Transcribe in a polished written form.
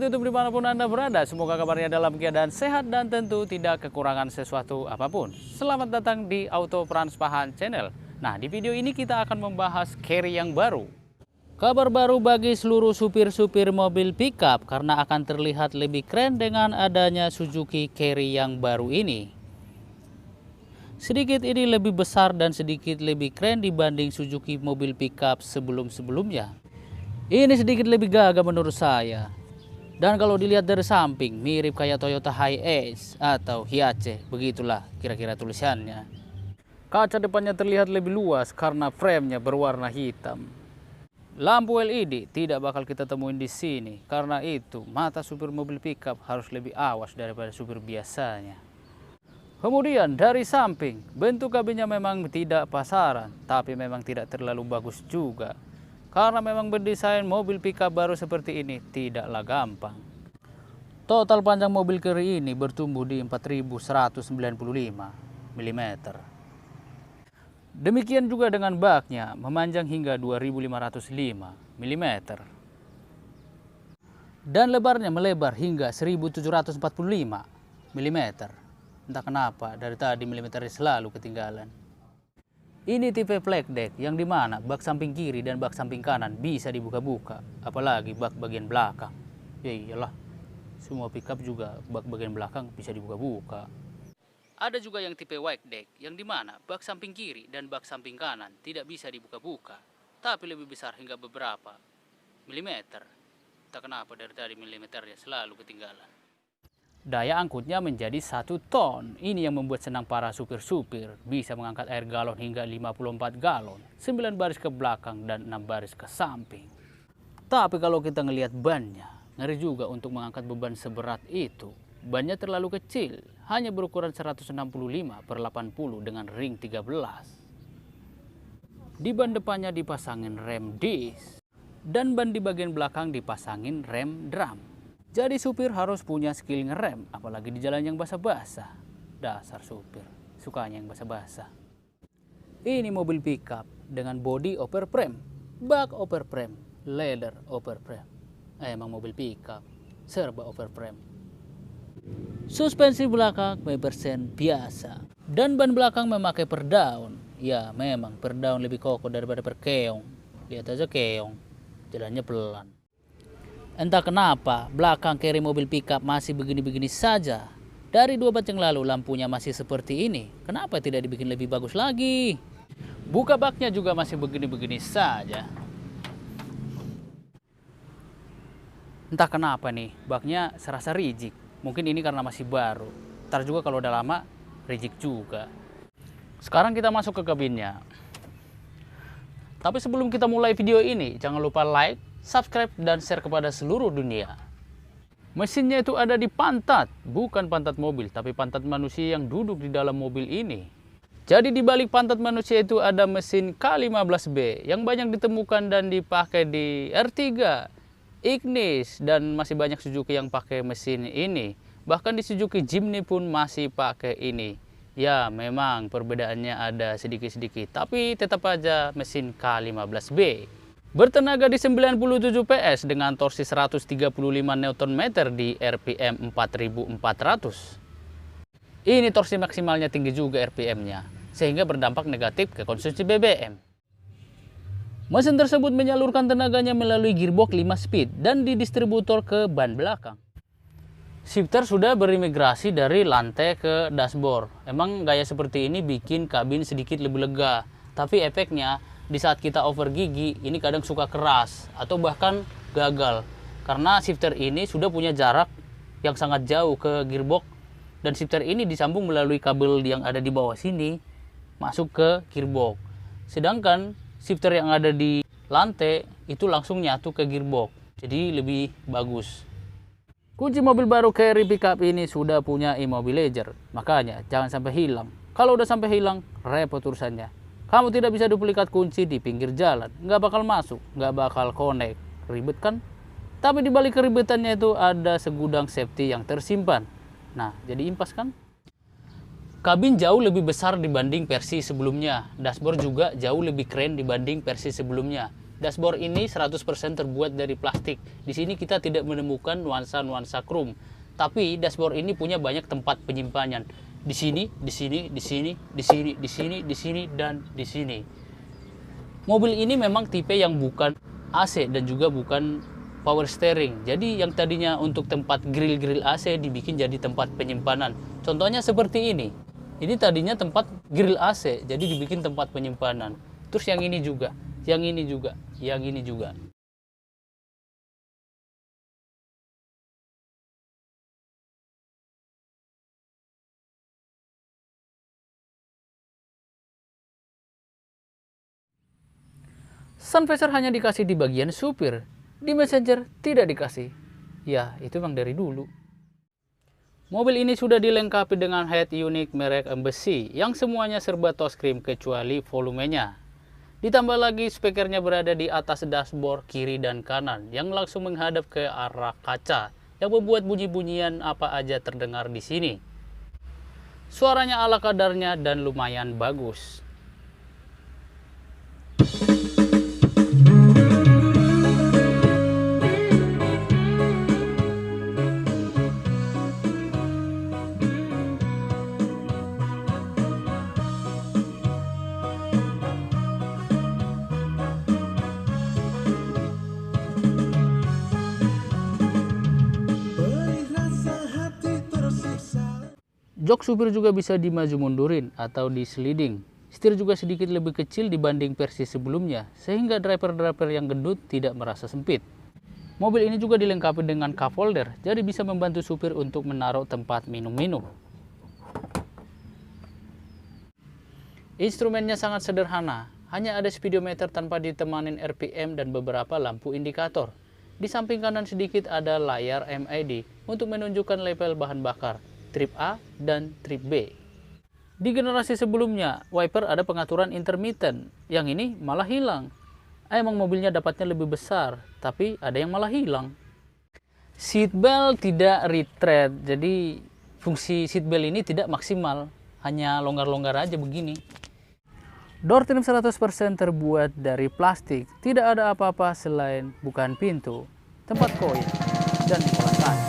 YouTube dimanapun Anda berada, semoga kabarnya dalam keadaan sehat dan tentu tidak kekurangan sesuatu apapun. Selamat datang di Auto Pranspahan Channel. Nah, di video ini kita akan membahas carry yang baru. Kabar baru bagi seluruh supir-supir mobil pickup karena akan terlihat lebih keren dengan adanya Suzuki Carry yang baru ini. Sedikit ini lebih besar dan sedikit lebih keren dibanding Suzuki mobil pickup sebelum-sebelumnya. Ini sedikit lebih gagah menurut saya. Dan kalau dilihat dari samping, mirip kayak Toyota Hiace atau Hiace, begitulah kira-kira tulisannya. Kaca depannya terlihat lebih luas karena frame-nya berwarna hitam. Lampu LED tidak bakal kita temuin di sini, karena itu mata supir mobil pickup harus lebih awas daripada supir biasanya. Kemudian dari samping, bentuk kabinnya memang tidak pasaran, tapi memang tidak terlalu bagus juga. Karena memang berdesain mobil pickup baru seperti ini tidaklah gampang. Total panjang mobil Carry ini bertumbuh di 4195 mm. Demikian juga dengan baknya memanjang hingga 2505 mm. Dan lebarnya melebar hingga 1745 mm. Entah kenapa dari tadi milimeternya selalu ketinggalan. Ini tipe flat deck yang dimana bak samping kiri dan bak samping kanan bisa dibuka-buka, apalagi bak bagian belakang. Ya iyalah, semua pickup juga bak bagian belakang bisa dibuka-buka. Ada juga yang tipe wide deck yang dimana bak samping kiri dan bak samping kanan tidak bisa dibuka-buka, tapi lebih besar hingga beberapa milimeter. Tak kenapa dari tadi milimeternya selalu ketinggalan. Daya angkutnya menjadi 1 ton. Ini yang membuat senang para supir-supir. Bisa mengangkat air galon hingga 54 galon. 9 baris ke belakang dan 6 baris ke samping. Tapi kalau kita ngelihat bannya, ngeri juga untuk mengangkat beban seberat itu. Bannya terlalu kecil, hanya berukuran 165 per 80 dengan ring 13. Di ban depannya dipasangin rem disc. Dan ban di bagian belakang dipasangin rem drum. Jadi supir harus punya skill ngerem, apalagi di jalan yang basah-basah. Dasar supir, sukanya yang basah-basah. Ini mobil pickup dengan body overframe, bak overframe, leather overframe. Emang mobil pickup, serba overframe. Suspensi belakang persen biasa. Dan ban belakang memakai perdaun. Ya memang perdaun lebih kokoh daripada perkeong. Lihat aja keong, jalannya pelan. Entah kenapa, belakang Carry mobil pickup masih begini-begini saja. Dari 2 batch yang lalu lampunya masih seperti ini. Kenapa tidak dibikin lebih bagus lagi? Buka baknya juga masih begini-begini saja. Entah kenapa nih, baknya serasa rigid. Mungkin ini karena masih baru. Ntar juga kalau udah lama, rigid juga. Sekarang kita masuk ke kabinnya. Tapi sebelum kita mulai video ini, jangan lupa like, subscribe dan share kepada seluruh dunia. Mesinnya itu ada di pantat, bukan pantat mobil, tapi pantat manusia yang duduk di dalam mobil ini. Jadi di balik pantat manusia itu ada mesin K15B yang banyak ditemukan dan dipakai di R3, Ignis, dan masih banyak Suzuki yang pakai mesin ini. Bahkan di Suzuki Jimny pun masih pakai ini. Ya memang perbedaannya ada sedikit-sedikit, tapi tetap aja mesin K15B. Bertenaga di 97 PS dengan torsi 135 Nm di RPM 4400. Ini torsi maksimalnya tinggi juga RPM-nya, sehingga berdampak negatif ke konsumsi BBM. Mesin tersebut menyalurkan tenaganya melalui gearbox 5 speed dan didistributor ke ban belakang. Shifter sudah berimigrasi dari lantai ke dashboard. Emang gaya seperti ini bikin kabin sedikit lebih lega, tapi efeknya di saat kita over gigi, ini kadang suka keras atau bahkan gagal. Karena shifter ini sudah punya jarak yang sangat jauh ke gearbox. Dan shifter ini disambung melalui kabel yang ada di bawah sini, masuk ke gearbox. Sedangkan shifter yang ada di lantai, itu langsung nyatu ke gearbox. Jadi lebih bagus. Kunci mobil baru Carry pickup ini sudah punya immobilizer. Makanya jangan sampai hilang. Kalau udah sampai hilang, repot urusannya. Kamu tidak bisa duplikat kunci di pinggir jalan, nggak bakal masuk, nggak bakal connect, ribet kan? Tapi di balik keribetannya itu ada segudang safety yang tersimpan. Nah, jadi impas kan? Kabin jauh lebih besar dibanding versi sebelumnya. Dashboard juga jauh lebih keren dibanding versi sebelumnya. Dashboard ini 100% terbuat dari plastik. Di sini kita tidak menemukan nuansa-nuansa chrome. Tapi dashboard ini punya banyak tempat penyimpanan. Di sini, di sini, di sini, di sini, di sini, di sini, dan di sini. Mobil ini memang tipe yang bukan AC dan juga bukan power steering. Jadi yang tadinya untuk tempat grill-grill AC dibikin jadi tempat penyimpanan. Contohnya seperti ini. Ini tadinya tempat grill AC, jadi dibikin tempat penyimpanan. Terus yang ini juga, yang ini juga, yang ini juga. Sun visor hanya dikasih di bagian supir, di messenger tidak dikasih. Ya, itu memang dari dulu. Mobil ini sudah dilengkapi dengan head unit merek Embassy yang semuanya serba touchscreen kecuali volumenya. Ditambah lagi speakernya berada di atas dashboard kiri dan kanan yang langsung menghadap ke arah kaca yang membuat bunyi-bunyian apa aja terdengar di sini. Suaranya ala kadarnya dan lumayan bagus. Jok supir juga bisa dimaju mundurin atau di sliding. Setir juga sedikit lebih kecil dibanding versi sebelumnya, sehingga driver-driver yang gendut tidak merasa sempit. Mobil ini juga dilengkapi dengan cup holder, jadi bisa membantu supir untuk menaruh tempat minum-minum. Instrumennya sangat sederhana, hanya ada speedometer tanpa ditemanin RPM dan beberapa lampu indikator. Di samping kanan sedikit ada layar MID untuk menunjukkan level bahan bakar, trip A dan trip B. Di generasi sebelumnya, wiper ada pengaturan intermittent. Yang ini malah hilang. Emang mobilnya dapatnya lebih besar, tapi ada yang malah hilang. Seatbelt tidak retread, jadi fungsi seatbelt ini tidak maksimal. Hanya longgar-longgar aja begini. Door trim 100% terbuat dari plastik. Tidak ada apa-apa selain bukan pintu, tempat koin, dan bola kaca.